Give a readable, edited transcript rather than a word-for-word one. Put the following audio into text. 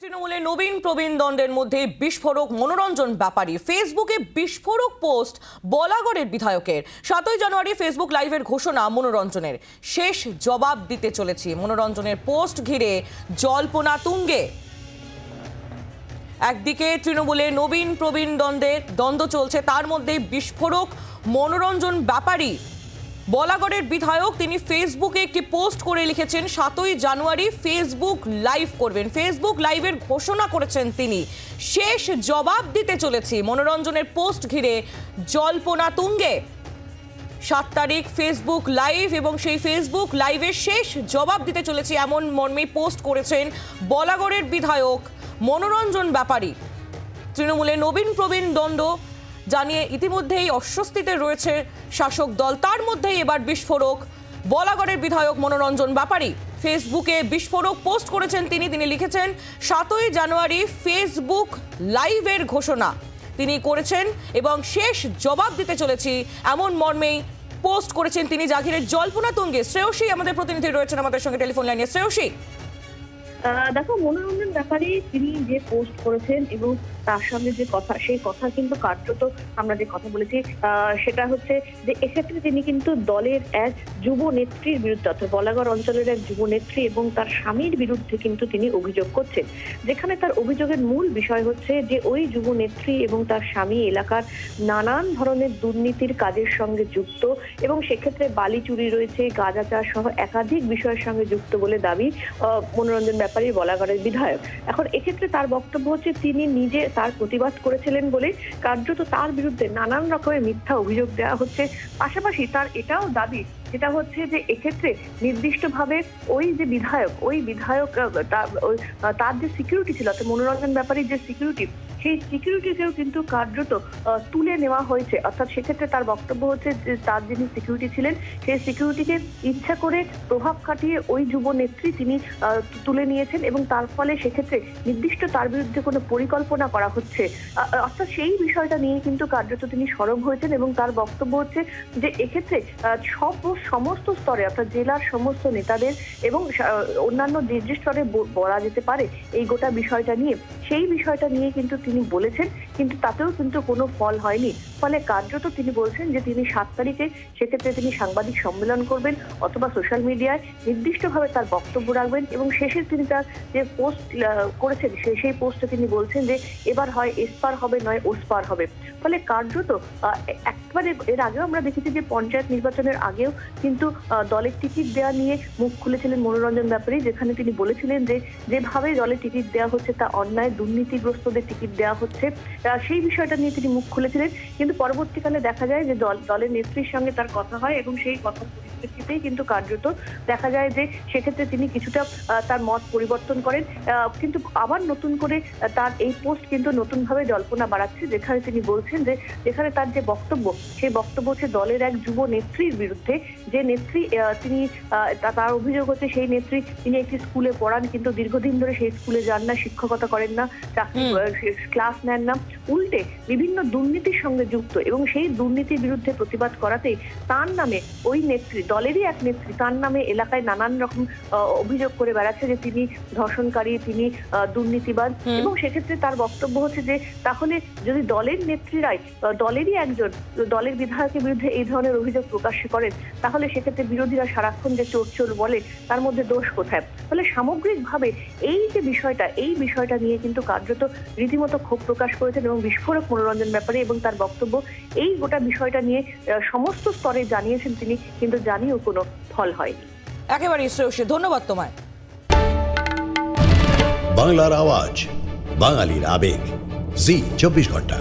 তৃণমূলের নবীন প্রবীণ দ্বন্দ্বের মধ্যে বিস্ফোরক মনোরঞ্জন ব্যাপারী ফেসবুকে বিস্ফোরক পোস্ট বলাগড়ের বিধায়কের 7 জানুয়ারি ফেসবুক লাইভের ঘোষণা মনোরঞ্জনের শেষ জবাব দিতে চলেছি। মনোরঞ্জনের পোস্ট ঘিরে জল্পনা তুঙ্গে। একদিকে তৃণমূলের নবীন প্রবীণ দ্বন্দ্ব চলছে, তার মধ্যে বিস্ফোরক মনোরঞ্জন ব্যাপারী বলাগড়ের বিধায়ক তিনি ফেসবুকে একটি পোস্ট করে লিখেছেন 7 জানুয়ারি ফেসবুক লাইভ করবেন। ফেসবুক লাইভের ঘোষণা করেছেন তিনি, শেষ জবাব দিতে চলেছি। মনোরঞ্জনের পোস্ট ঘিরে জল্পনা তুঙ্গে। 7 তারিখ ফেসবুক লাইভ এবং সেই ফেসবুক লাইভের শেষ জবাব দিতে চলেছি এমন মর্মে পোস্ট করেছেন বলাগড়ের বিধায়ক মনোরঞ্জন ব্যাপারী। তৃণমূলের নবীন প্রবীণ দ্বন্দ্ব জানিয়ে ইতিমধ্যেই অস্বস্তিতে রয়েছে শাসক দল, তার মধ্যেই এবার বিস্ফোরক বলাগড়ের বিধায়ক মনোরঞ্জন ব্যাপারী। ফেসবুকে বিস্ফোরক পোস্ট করেছেন তিনি লিখেছেন 7 জানুয়ারি ফেসবুক লাইভের ঘোষণা তিনি করেছেন এবং শেষ জবাব দিতে চলেছি এমন মর্মেই পোস্ট করেছেন তিনি, যা ঘিরে জল্পনা তুঙ্গে। শ্রেয়সী আমাদের প্রতিনিধি রয়েছেন আমাদের সঙ্গে টেলিফোন লাইনে। শ্রেয়সী, দেখো, মনোরঞ্জন ব্যাপারী তিনি যে পোস্ট করেছেন এবং তার সঙ্গে যে কথা, সেই কথা কিন্তু কার্যত আমরা যে কথা বলেছি সেটা হচ্ছে যে এক্ষেত্রে তিনি কিন্তু দলের এক যুব নেত্রীর বিরুদ্ধে, অর্থাৎ বলাগড় অঞ্চলের এক যুব নেত্রী এবং তার স্বামীর বিরুদ্ধে কিন্তু তিনি অভিযোগ করছেন। যেখানে তার অভিযোগের মূল বিষয় হচ্ছে যে ওই যুব নেত্রী এবং তার স্বামী এলাকার নানান ধরনের দুর্নীতির কাজের সঙ্গে যুক্ত এবং সেক্ষেত্রে বালি চুরি রয়েছে, গাঁজা চাষ সহ একাধিক বিষয়ের সঙ্গে যুক্ত বলে দাবি মনোরঞ্জন ব্যাপারী বলাগড়ের বিধায়ক। এখন এক্ষেত্রে তার বক্তব্য হচ্ছে তিনি নিজে তার প্রতিবাদ করেছিলেন বলে কার্যত তার বিরুদ্ধে নানান রকমের মিথ্যা অভিযোগ দেওয়া হচ্ছে। পাশাপাশি তার এটাও দাবি, যেটা হচ্ছে যে এক্ষেত্রে নির্দিষ্টভাবে ওই বিধায়ক তার যে সিকিউরিটি ছিল, অর্থাৎ মনোরঞ্জন ব্যাপারীর যে সিকিউরিটি, সেই সিকিউরিটিকেও কিন্তু কার্যত তুলে নেওয়া হয়েছে। অর্থাৎ সেক্ষেত্রে তার বক্তব্য হচ্ছে যে তার যিনি সিকিউরিটি ছিলেন সেই সিকিউরিটিকে ইচ্ছা করে প্রভাব খাটিয়ে ওই যুব নেত্রী তিনি তুলে নিয়েছেন এবং তার ফলে সেক্ষেত্রে নির্দিষ্ট তার বিরুদ্ধে কোনো পরিকল্পনা করা হচ্ছে। অর্থাৎ সেই বিষয়টা নিয়ে কিন্তু কার্যত তিনি সরব হয়েছেন এবং তার বক্তব্য হচ্ছে যে এক্ষেত্রে সমস্ত স্তরে, অর্থাৎ জেলার সমস্ত নেতাদের এবং অন্যান্য যে স্তরে বলা যেতে পারে এই গোটা বিষয়টা নিয়ে, সেই বিষয়টা নিয়ে কিন্তু তিনি বলেছেন, কিন্তু তাতেও কিন্তু কোনো ফল হয়নি। ফলে কার্যত তিনি বলছেন যে তিনি 7 তারিখে সেক্ষেত্রে তিনি সাংবাদিক সম্মেলন করবেন অথবা সোশ্যাল মিডিয়ায় নির্দিষ্টভাবে তার বক্তব্য রাখবেন এবং শেষে তিনি তার যে পোস্ট করেছেন সেই পোস্টে তিনি বলছেন যে এবার হয় এসপার হবে নয় ওসপার হবে। ফলে কার্যত একবারে এর আগেও আমরা দেখেছি যে পঞ্চায়েত নির্বাচনের আগেও কিন্তু দলের টিকিট দেওয়া নিয়ে মুখ খুলেছিলেন মনোরঞ্জন ব্যাপারী, যেখানে তিনি বলেছিলেন যে যেভাবে দলের টিকিট দেওয়া হচ্ছে তা অন্যায়, দুর্নীতিগ্রস্তদের টিকিট দেওয়া হচ্ছে, সেই বিষয়টা নিয়ে তিনি মুখ খুলেছিলেন। কিন্তু পরবর্তীকালে দেখা যায় যে দলের নেত্রীর সঙ্গে তার কথা হয় এবং সেই কথার পরিপ্রেক্ষিতেই কিন্তু কার্যত দেখা যায় যে সেক্ষেত্রে তিনি কিছুটা তার মত পরিবর্তন করেন, কিন্তু আবার নতুন করে তার এই পোস্ট কিন্তু নতুনভাবে জল্পনা বাড়াচ্ছে। যেখানে তিনি বলছেন যে যেখানে তার যে বক্তব্য, সেই বক্তব্য হচ্ছে দলের এক যুব নেত্রীর বিরুদ্ধে, যে নেত্রী তিনি তার অভিযোগ হচ্ছে সেই নেত্রী তিনি একটি স্কুলে পড়ান কিন্তু দীর্ঘদিন ধরে সেই স্কুলে যান না, শিক্ষকতা করেন না, চাকরি ক্লাস নেন না, উল্টে বিভিন্ন দুর্নীতির সঙ্গে যুক্ত এবং সেই দুর্নীতির বিরুদ্ধে প্রতিবাদ করাতেই তার নামে ওই নেত্রী, দলেরই এক নেত্রী, তার নামে এলাকায় নানান রকম অভিযোগ করে বেড়াচ্ছে যে তিনি ধর্ষণকারী, তিনি দুর্নীতিবাদ। এবং সেক্ষেত্রে তার বক্তব্য হচ্ছে যে তাহলে যদি দলের নেত্রীরাই, দলেরই একজন দলের বিধায়কের বিরুদ্ধে এই ধরনের অভিযোগ প্রকাশ করেন, তাহলে সেক্ষেত্রে বিরোধীরা সারাক্ষণ যে চোর বলে তার মধ্যে দোষ কোথায়? ফলে সামগ্রিকভাবে এই যে বিষয়টা, এই বিষয়টা নিয়ে কিন্তু কার্যত রীতিমতো ক্ষোভ প্রকাশ করেছেন এবং বিস্ফোরক মনোরঞ্জন ব্যাপারী এবং তার বক্তব্য এই গোটা বিষয়টা নিয়ে সমস্ত স্তরে জানিয়েছেন তিনি, কিন্তু জানিয়েও কোনো ফল হয়নি। একেবারে শ্রেয়সী, ধন্যবাদ তোমায়। বাংলার আওয়াজ, বাঙালির আবেগ, জি 24 ঘন্টা।